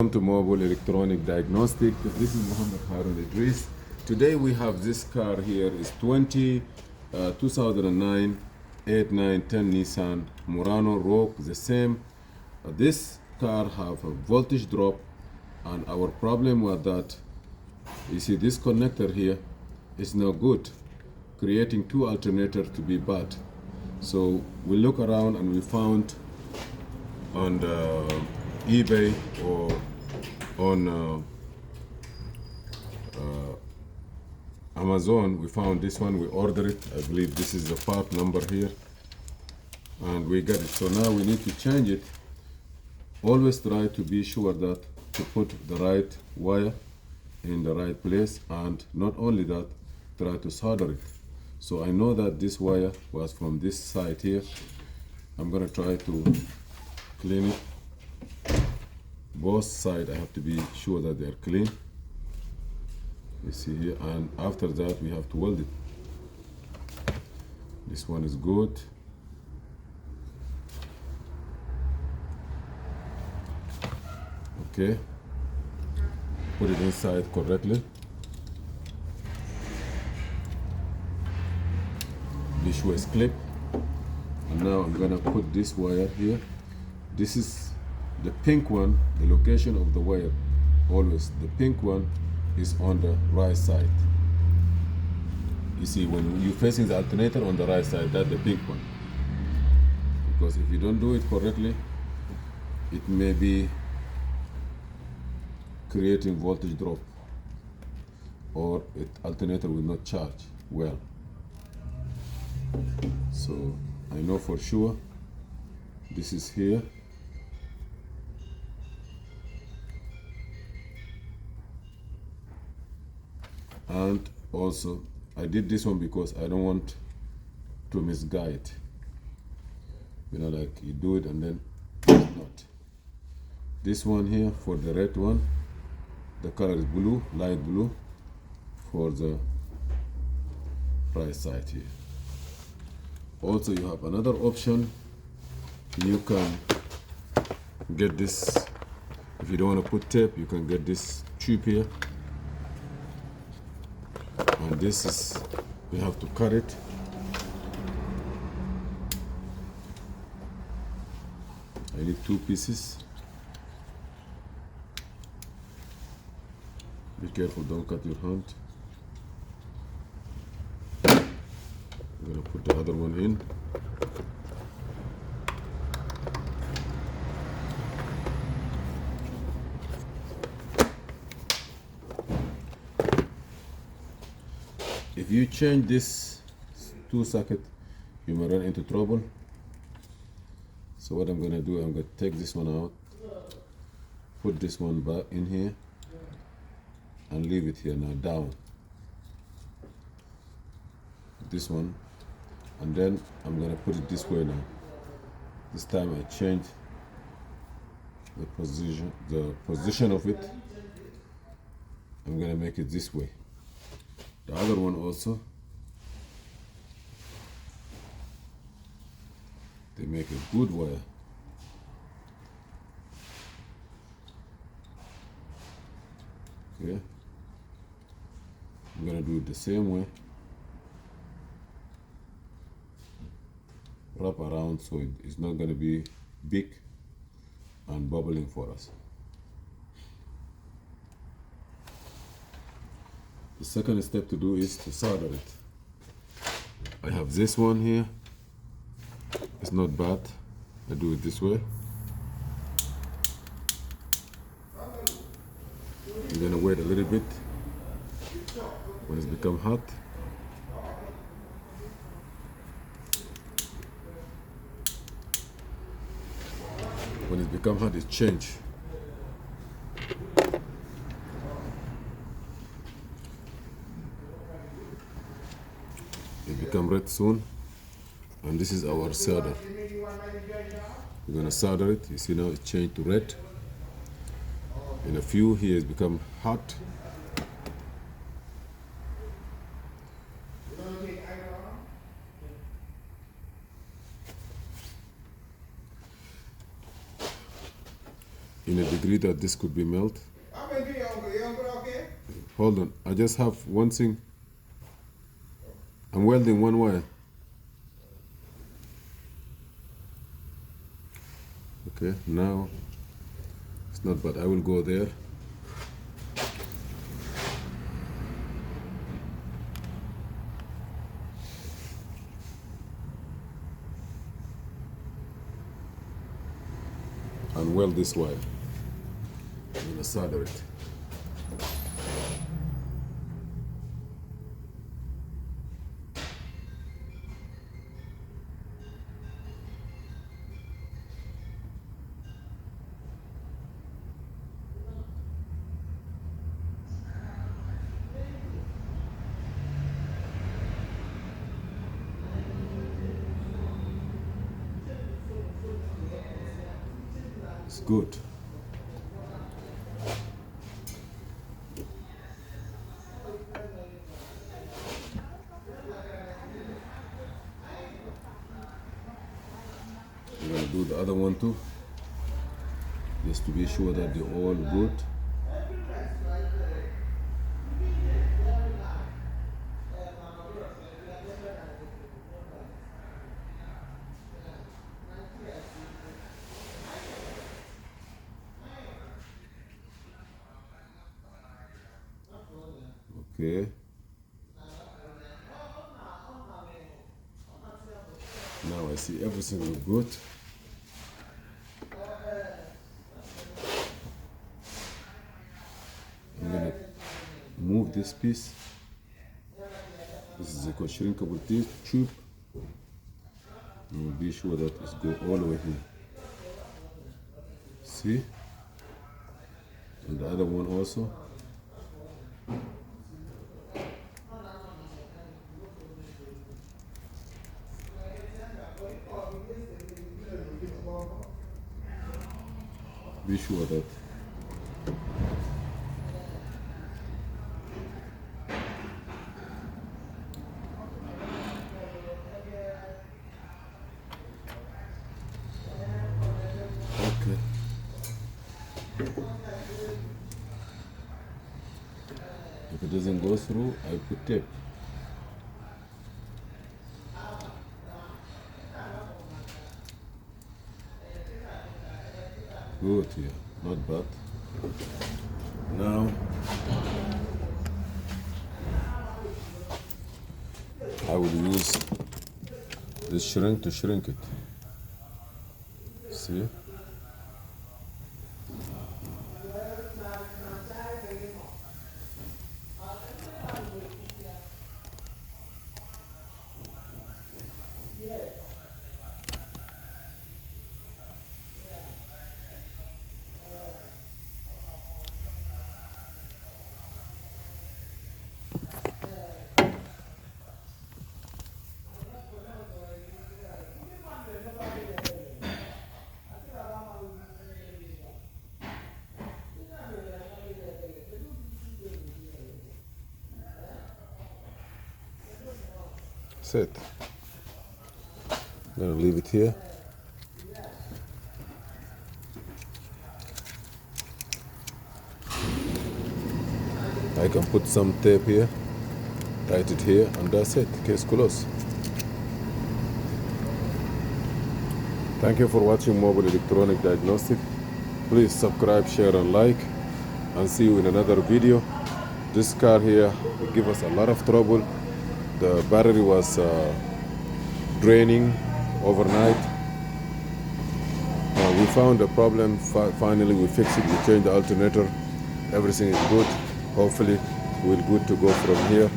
Welcome to Mobile Electronic Diagnostic. This is Muhammad Harun Idris. Today we have this car here. It's 2009 8910 Nissan Murano Rogue, the same. This car have a voltage drop, and our problem was that you see this connector here is no good, creating two alternators to be bad. So we look around and we found on the eBay or on Amazon, we found this one. We ordered it. I believe this is the part number here, and we got it. So now we need to change it. Always try to be sure that to put the right wire in the right place, and not only that, try to solder it. So I know that this wire was from this side here. I'm gonna try to clean it. Both sides I have to be sure that they're clean. You see here, and after that we have to weld it. This one is good. Okay, put it inside correctly. Be sure it's clip. And now I'm gonna put this wire here. This is the pink one, the location of the wire. Always the pink one is on the right side. You see, when you're facing the alternator on the right side, that's the pink one. Because if you don't do it correctly, it may be creating voltage drop, or alternator will not charge well. So I know for sure this is here. And also I did this one because I don't want to misguide. You know, like you do it and then it's not. This one here for the red one, the color is blue, light blue, for the right side here. Also you have another option. You can get this, if you don't want to put tape, you can get this tube here. And this is, we have to cut it. I need two pieces. Be careful, don't cut your hand. I'm gonna put the other one in. If you change this two socket, you may run into trouble. So what I'm gonna do, I'm gonna take this one out, put this one back in here, and leave it here now down. This one, and then I'm gonna put it this way now. This time I change the position of it. I'm gonna make it this way. The other one also, they make a good wire. Okay, I'm gonna do it the same way. Wrap around so it's not gonna be big and bubbling for us. The second step to do is to solder it. I have this one here. It's not bad. I do it this way. I'm gonna wait a little bit. When it's become hot, it's change. It become red soon, and this is our solder. We're gonna solder it. You see now it changed to red. In a few here it's become hot. In a degree agree that this could be melt. Hold on, I just have one thing. I'm welding one wire. Okay, now it's not bad. I will go there. And weld this wire. I'm gonna solder it. It's good. We're gonna do the other one too, just to be sure that they're all good. Okay. Now I see everything look good. I'm gonna move this piece. This is a shrinkable tube. And we'll be sure that it's go all the way here. See? And the other one also. Be sure that okay. If it doesn't go through, I put tape. Good here, not bad. Now I will use this shrink to shrink it. See? Set. I'm gonna leave it here. I can put some tape here, tight it here, and that's it. Case closed. Thank you for watching Mobile Electronic Diagnostic. Please subscribe, share, and like, and see you in another video. This car here will give us a lot of trouble. The battery was draining overnight. We found the problem. Finally, we fixed it. We changed the alternator. Everything is good. Hopefully, we're good to go from here.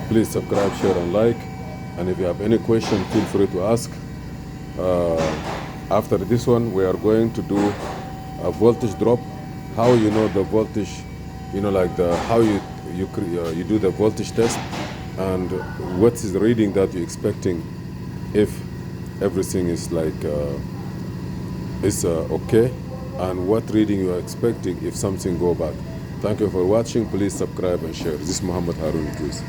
Please subscribe, share, and like. And if you have any question, feel free to ask. After this one, we are going to do a voltage drop. How you know the voltage, like how you do the voltage test, and what is the reading that you're expecting if everything is like is okay, and what reading you are expecting if something go bad. Thank you for watching. Please subscribe and share. This is Muhammad Harun Idris.